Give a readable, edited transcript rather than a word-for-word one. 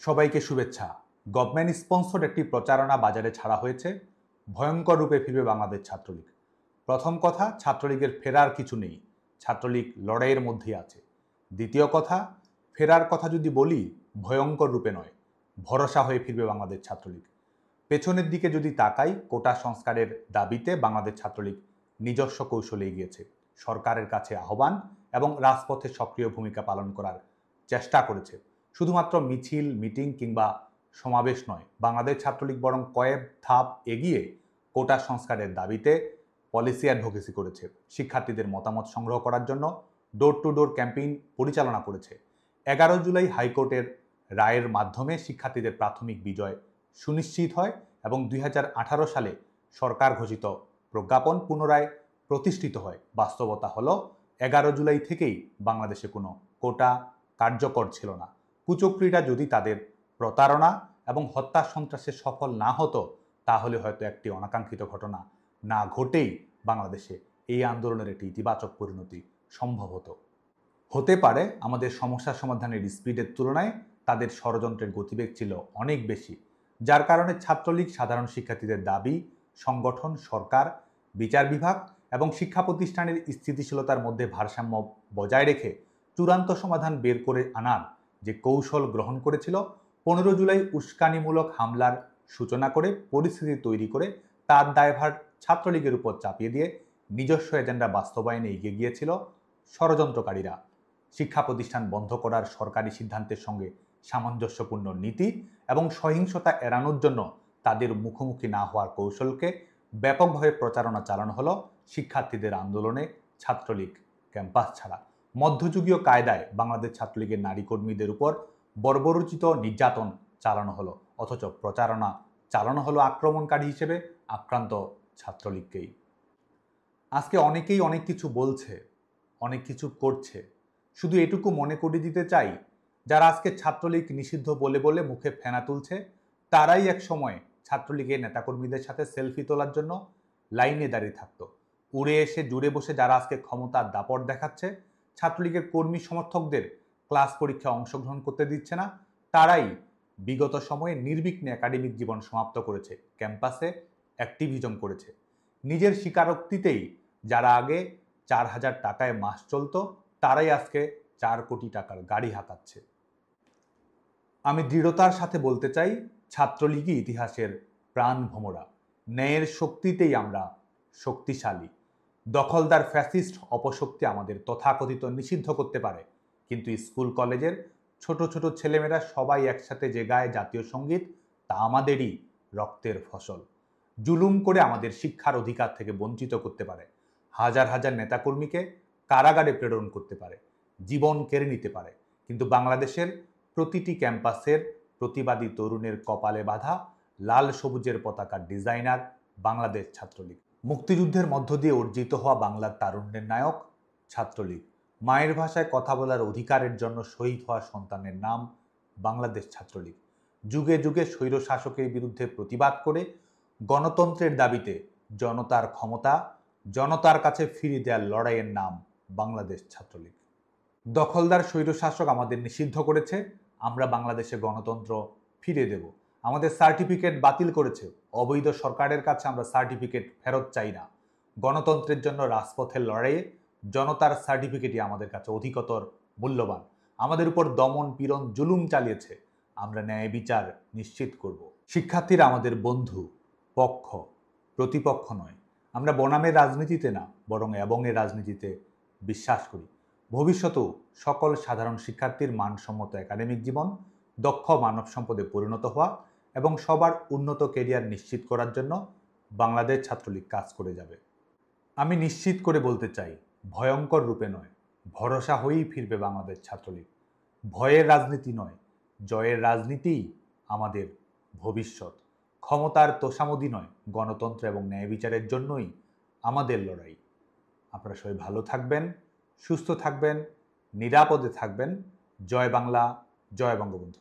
সবাইকে শুভেচ্ছা। Government sponsored একটি প্রচারণা বাজারে ছাড়া হয়েছে। ভয়ঙ্কর রূপে ফিরবে বাংলাদেশ ছাত্রলীগ। প্রথম কথা, ছাত্রলীগের ফেরার কিছু নেই। ছাত্রলীগ লড়াইয়ের মধ্যেই আছে। দ্বিতীয় কথা, ফেরার কথা যদি বলি, ভয়ঙ্কর রূপে নয়, ভরসা হয়ে ফিরবে বাংলাদেশ ছাত্রলীগ। পেছনের দিকে যদি তাকাই, কোটা সংস্কারের দাবিতে বাংলাদেশ ছাত্রলীগ নিজস্ব কৌশলে এগিয়েছে। সরকারের কাছে আহ্বান এবং রাজপথে সক্রিয় ভূমিকা পালন করার চেষ্টা করেছে। শুধুমাত্র মিছিল, মিটিং কিংবা সমাবেশ নয়, বাংলাদেশ ছাত্রলীগ বরং কয়েক ধাপ এগিয়ে কোটা সংস্কারের দাবিতে পলিসি অ্যাডভোকেসি করেছে। শিক্ষার্থীদের মতামত সংগ্রহ করার জন্য ডোর টু ডোর ক্যাম্পেইন পরিচালনা করেছে। 11 জুলাই হাইকোর্টের রায়ের মাধ্যমে শিক্ষার্থীদের প্রাথমিক বিজয় সুনিশ্চিত হয় এবং 2018 সালে সরকার ঘোষিত প্রজ্ঞাপন পুনরায় প্রতিষ্ঠিত হয়। বাস্তবতা হলো 11 জুলাই থেকেই বাংলাদেশে কোনো কোটা কার্যকর ছিল না। কুচক্রীরা যদি তাদের প্রতারণা এবং হত্যা সন্ত্রাসে সফল না হতো, তাহলে হয়তো একটি অনাকাঙ্ক্ষিত ঘটনা না ঘটেই বাংলাদেশে এই আন্দোলনের একটি ইতিবাচক পরিণতি সম্ভব হতে পারে। আমাদের সমস্যা সমাধানের স্পিডের তুলনায় তাদের ষড়যন্ত্রের গতিবেগ ছিল অনেক বেশি, যার কারণে ছাত্রলীগ সাধারণ শিক্ষার্থীদের দাবি, সংগঠন, সরকার, বিচার বিভাগ এবং শিক্ষা প্রতিষ্ঠানের স্থিতিশীলতার মধ্যে ভারসাম্য বজায় রেখে চূড়ান্ত সমাধান বের করে আনার যে কৌশল গ্রহণ করেছিল, 15 জুলাই উস্কানিমূলক হামলার সূচনা করে পরিস্থিতি তৈরি করে তার দায়ভার ছাত্রলীগের উপর চাপিয়ে দিয়ে নিজস্ব এজেন্ডা বাস্তবায়নে এগিয়ে গিয়েছিল ষড়যন্ত্রকারীরা। শিক্ষা প্রতিষ্ঠান বন্ধ করার সরকারি সিদ্ধান্তের সঙ্গে সামঞ্জস্যপূর্ণ নীতি এবং সহিংসতা এড়ানোর জন্য তাদের মুখোমুখি না হওয়ার কৌশলকে ব্যাপকভাবে প্রচারণা চালানো হলো শিক্ষার্থীদের আন্দোলনে ছাত্রলীগ ক্যাম্পাস ছাড়া। মধ্যযুগীয় কায়দায় বাংলাদেশ ছাত্রলীগের নারী কর্মীদের উপর বর্বরোচিত নির্যাতন চালানো হলো, অথচ প্রচারণা চালানো হলো আক্রমণকারী হিসেবে আক্রান্ত ছাত্রলীগকেই। আজকে অনেকেই অনেক কিছু বলছে, অনেক কিছু করছে। শুধু এটুকু মনে করিয়ে দিতে চাই, যারা আজকে ছাত্রলীগ নিষিদ্ধ বলে বলে মুখে ফেনা তুলছে, তারাই এক সময় ছাত্রলীগের নেতাকর্মীদের সাথে সেলফি তোলার জন্য লাইনে দাঁড়িয়ে থাকতো। উড়ে এসে জুড়ে বসে যারা আজকে ক্ষমতার দাপট দেখাচ্ছে, ছাত্রলীগের কর্মী সমর্থকদের ক্লাস পরীক্ষায় অংশগ্রহণ করতে দিচ্ছে না, তারাই বিগত সময়ে নির্বিঘ্নে একাডেমিক জীবন সমাপ্ত করেছে, ক্যাম্পাসে অ্যাক্টিভিজম করেছে। নিজের স্বীকারোক্তিতেই যারা আগে 4,000 টাকায় মাস চলতো, তারাই আজকে 4 কোটি টাকার গাড়ি হাঁকাচ্ছে। আমি দৃঢ়তার সাথে বলতে চাই, ছাত্রলীগই ইতিহাসের প্রাণভোমরা। ন্যায়ের শক্তিতেই আমরা শক্তিশালী। দখলদার ফ্যাসিস্ট অপশক্তি আমাদের তথাকথিত নিষিদ্ধ করতে পারে, কিন্তু স্কুল কলেজের ছোট ছোট ছেলেমেয়েরা সবাই একসাথে যে গায় জাতীয় সঙ্গীত, তা আমাদেরই রক্তের ফসল। জুলুম করে আমাদের শিক্ষার অধিকার থেকে বঞ্চিত করতে পারে, হাজার হাজার নেতাকর্মীকে কারাগারে প্রেরণ করতে পারে, জীবন কেড়ে নিতে পারে, কিন্তু বাংলাদেশের প্রতিটি ক্যাম্পাসের প্রতিবাদী তরুণের কপালে বাঁধা লাল সবুজের পতাকার ডিজাইনার বাংলাদেশ ছাত্রলীগ। মুক্তিযুদ্ধের মধ্য দিয়ে অর্জিত হওয়া বাংলার তারুণ্যের নায়ক ছাত্রলীগ। মায়ের ভাষায় কথা বলার অধিকারের জন্য শহীদ হওয়া সন্তানের নাম বাংলাদেশ ছাত্রলীগ। যুগে যুগে স্বৈর শাসকের বিরুদ্ধে প্রতিবাদ করে গণতন্ত্রের দাবিতে জনতার ক্ষমতা জনতার কাছে ফিরিয়ে দেওয়ার লড়াইয়ের নাম বাংলাদেশ ছাত্রলীগ। দখলদার স্বৈরশাসক আমাদের নিষিদ্ধ করেছে, আমরা বাংলাদেশে গণতন্ত্র ফিরিয়ে দেব। আমাদের সার্টিফিকেট বাতিল করেছে, অবৈধ সরকারের কাছে আমরা সার্টিফিকেট ফেরত চাই না। গণতন্ত্রের জন্য রাজপথের লড়াইয়ে জনতার সার্টিফিকেটই আমাদের কাছে অধিকতর মূল্যবান। আমাদের উপর দমন পীড়ন জুলুম চালিয়েছে, আমরা ন্যায় বিচার নিশ্চিত করব। শিক্ষার্থীরা আমাদের বন্ধু, পক্ষ, প্রতিপক্ষ নয়। আমরা বনামের রাজনীতিতে না, বরং এবংয়ের রাজনীতিতে বিশ্বাস করি। ভবিষ্যতেও সকল সাধারণ শিক্ষার্থীর মানসম্মত একাডেমিক জীবন, দক্ষ মানব সম্পদে পরিণত হওয়া এবং সবার উন্নত ক্যারিয়ার নিশ্চিত করার জন্য বাংলাদেশ ছাত্রলীগ কাজ করে যাবে। আমি নিশ্চিত করে বলতে চাই, ভয়ঙ্কর রূপে নয়, ভরসা হয়েই ফিরবে বাংলাদেশ ছাত্রলীগ। ভয়ের রাজনীতি নয়, জয়ের রাজনীতিই আমাদের ভবিষ্যৎ। ক্ষমতার তোষামোদী নয়, গণতন্ত্র এবং ন্যায় বিচারের জন্যই আমাদের লড়াই। আপনারা সবাই ভালো থাকবেন, সুস্থ থাকবেন, নিরাপদে থাকবেন। জয় বাংলা, জয় বঙ্গবন্ধু।